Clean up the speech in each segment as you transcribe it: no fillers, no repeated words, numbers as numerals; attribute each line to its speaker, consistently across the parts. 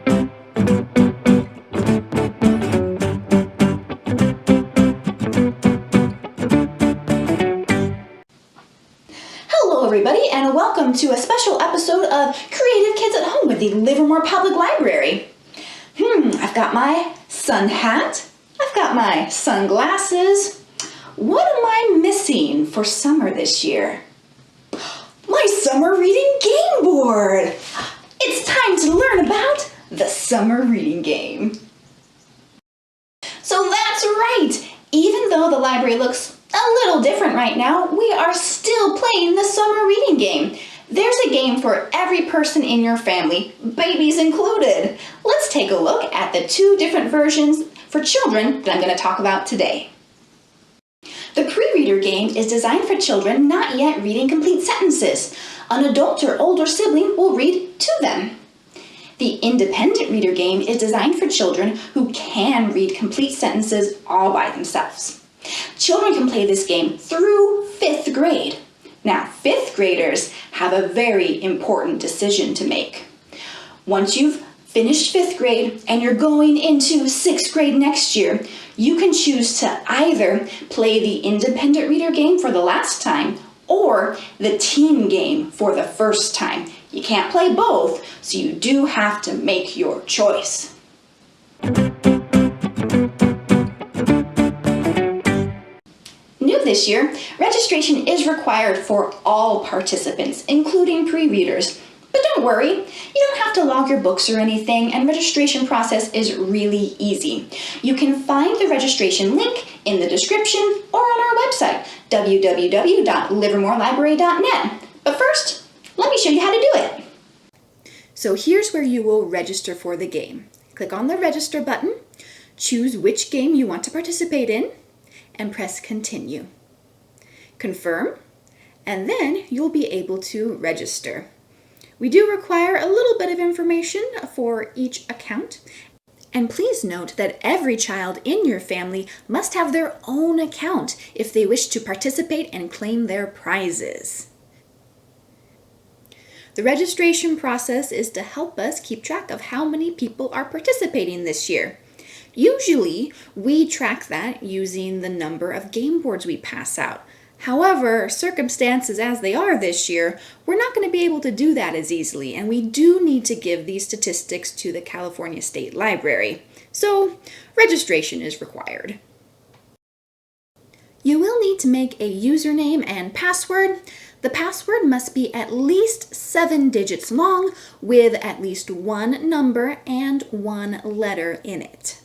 Speaker 1: Hello everybody, and welcome to a special episode of Creative Kids at Home with the Livermore Public Library. I've got my sun hat, I've got my sunglasses. What am I missing for summer this year? My summer reading game board! It's time to learn about the summer reading game. So that's right! Even though the library looks a little different right now, we are still playing the summer reading game. There's a game for every person in your family, babies included. Let's take a look at the two different versions for children that I'm going to talk about today. The pre-reader game is designed for children not yet reading complete sentences. An adult or older sibling will read to them. The independent reader game is designed for children who can read complete sentences all by themselves. Children can play this game through 5th grade. Now, 5th graders have a very important decision to make. Once you've finished 5th grade and you're going into 6th grade next year, you can choose to either play the independent reader game for the last time or the team game for the first time. You can't play both, so you do have to make your choice. New this year, registration is required for all participants, including pre-readers. But don't worry, you don't have to log your books or anything, and registration process is really easy. You can find the registration link in the description or on our website, www.livermorelibrary.net. But first, let me show you how to do it. So here's where you will register for the game. Click on the register button, choose which game you want to participate in, and press continue. Confirm, and then you'll be able to register. We do require a little bit of information for each account, and please note that every child in your family must have their own account if they wish to participate and claim their prizes. The registration process is to help us keep track of how many people are participating this year. Usually, we track that using the number of game boards we pass out. However, circumstances as they are this year, we're not going to be able to do that as easily, and we do need to give these statistics to the California State Library. So, registration is required. You will need to make a username and password. The password must be at least 7 digits long with at least one number and one letter in it.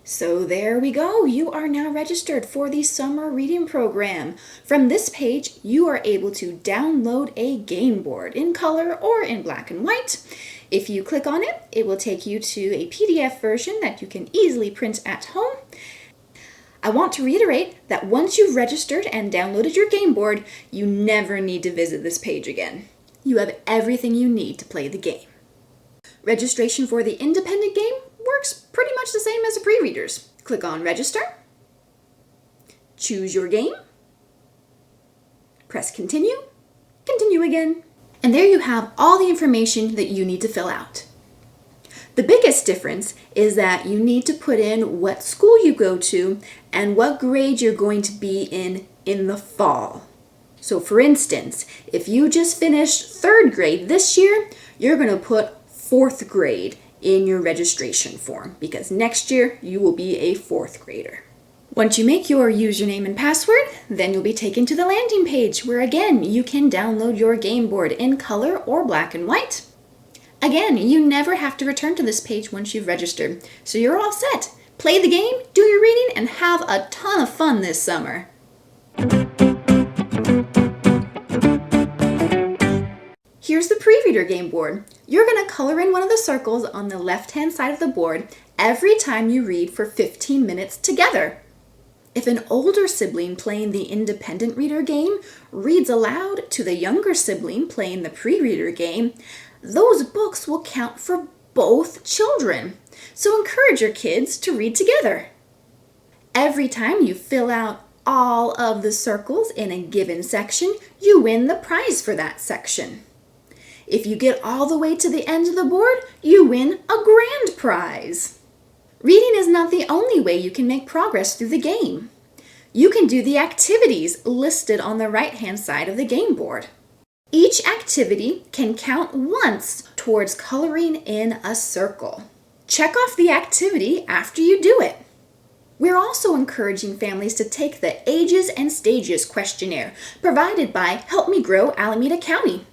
Speaker 1: So there we go. You are now registered for the summer reading program. From this page, you are able to download a game board in color or in black and white. If you click on it, it will take you to a PDF version that you can easily print at home. I want to reiterate that once you've registered and downloaded your game board, you never need to visit this page again. You have everything you need to play the game. Registration for the independent game works pretty much the same as the pre-readers. Click on register, choose your game, press continue, continue again, and there you have all the information that you need to fill out. The biggest difference is that you need to put in what school you go to and what grade you're going to be in the fall. So for instance, if you just finished 3rd grade this year, you're going to put 4th grade in your registration form because next year you will be a 4th grader. Once you make your username and password, then you'll be taken to the landing page where again you can download your game board in color or black and white. Again, you never have to return to this page once you've registered, so you're all set. Play the game, do your reading, and have a ton of fun this summer. Here's the pre-reader game board. You're going to color in one of the circles on the left-hand side of the board every time you read for 15 minutes together. If an older sibling playing the independent reader game reads aloud to the younger sibling playing the pre-reader game, those books will count for both children. So encourage your kids to read together. Every time you fill out all of the circles in a given section, you win the prize for that section. If you get all the way to the end of the board, you win a grand prize. Reading is not the only way you can make progress through the game. You can do the activities listed on the right-hand side of the game board. Each activity can count once towards coloring in a circle. Check off the activity after you do it. We're also encouraging families to take the Ages and Stages questionnaire provided by Help Me Grow Alameda County.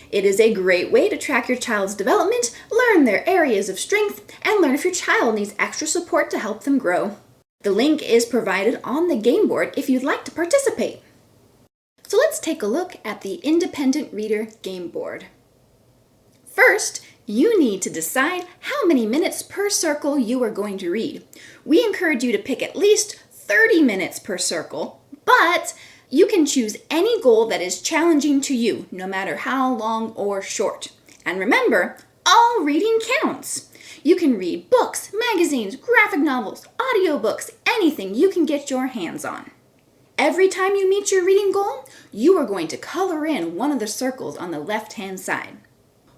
Speaker 1: It is a great way to track your child's development, learn their areas of strength, and learn if your child needs extra support to help them grow. The link is provided on the game board if you'd like to participate. So let's take a look at the Independent Reader game board. First, you need to decide how many minutes per circle you are going to read. We encourage you to pick at least 30 minutes per circle, but you can choose any goal that is challenging to you, no matter how long or short. And remember, all reading counts. You can read books, magazines, graphic novels, audiobooks, anything you can get your hands on. Every time you meet your reading goal, you are going to color in one of the circles on the left-hand side.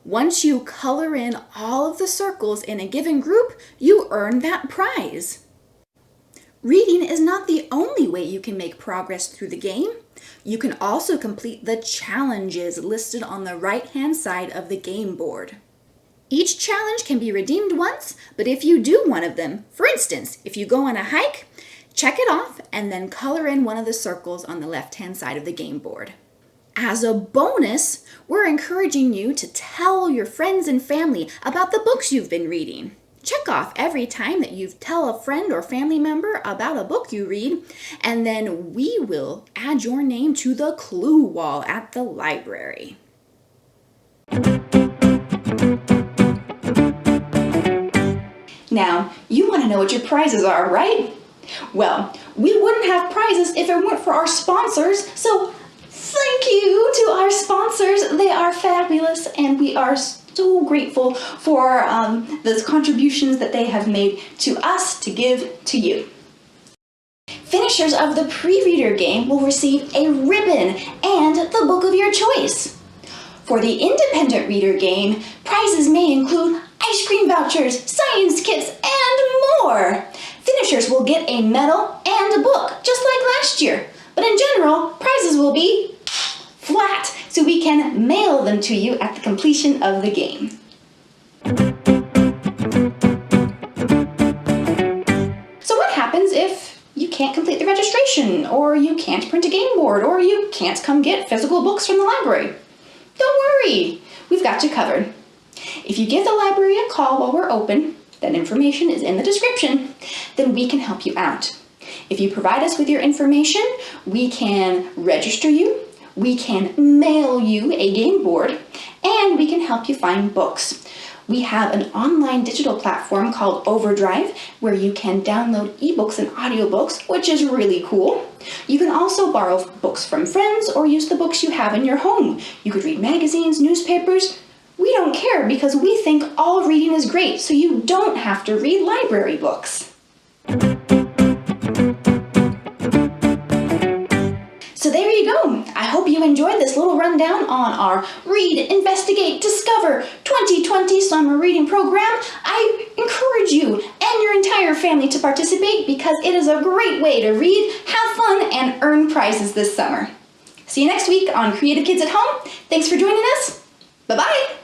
Speaker 1: Once you color in all of the circles in a given group, you earn that prize. Reading is not the only way you can make progress through the game. You can also complete the challenges listed on the right-hand side of the game board. Each challenge can be redeemed once, but if you do one of them, for instance, if you go on a hike, check it off and then color in one of the circles on the left-hand side of the game board. As a bonus, we're encouraging you to tell your friends and family about the books you've been reading. Check off every time that you tell a friend or family member about a book you read, and then we will add your name to the clue wall at the library. Now, you want to know what your prizes are, right? Well, we wouldn't have prizes if it weren't for our sponsors, so thank you to our sponsors. They are fabulous, and we are so grateful for the contributions that they have made to us to give to you. Finishers of the pre-reader game will receive a ribbon and the book of your choice. For the independent reader game, prizes may include ice cream vouchers, science kits, and more. Finishers will get a medal and a book, just like last year. But in general, prizes will be flat, so we can mail them to you at the completion of the game. So what happens if you can't complete the registration, or you can't print a game board, or you can't come get physical books from the library? Don't worry, we've got you covered. If you give the library a call while we're open, that information is in the description, then we can help you out. If you provide us with your information, we can register you, we can mail you a game board, and we can help you find books. We have an online digital platform called Overdrive where you can download ebooks and audiobooks, which is really cool. You can also borrow books from friends or use the books you have in your home. You could read magazines, newspapers. We don't care because we think all reading is great, so you don't have to read library books. So there you go. I hope you enjoyed this little rundown on our Read, Investigate, Discover 2020 Summer Reading Program. I encourage you and your entire family to participate because it is a great way to read, have fun, and earn prizes this summer. See you next week on Creative Kids at Home. Thanks for joining us. Bye-bye.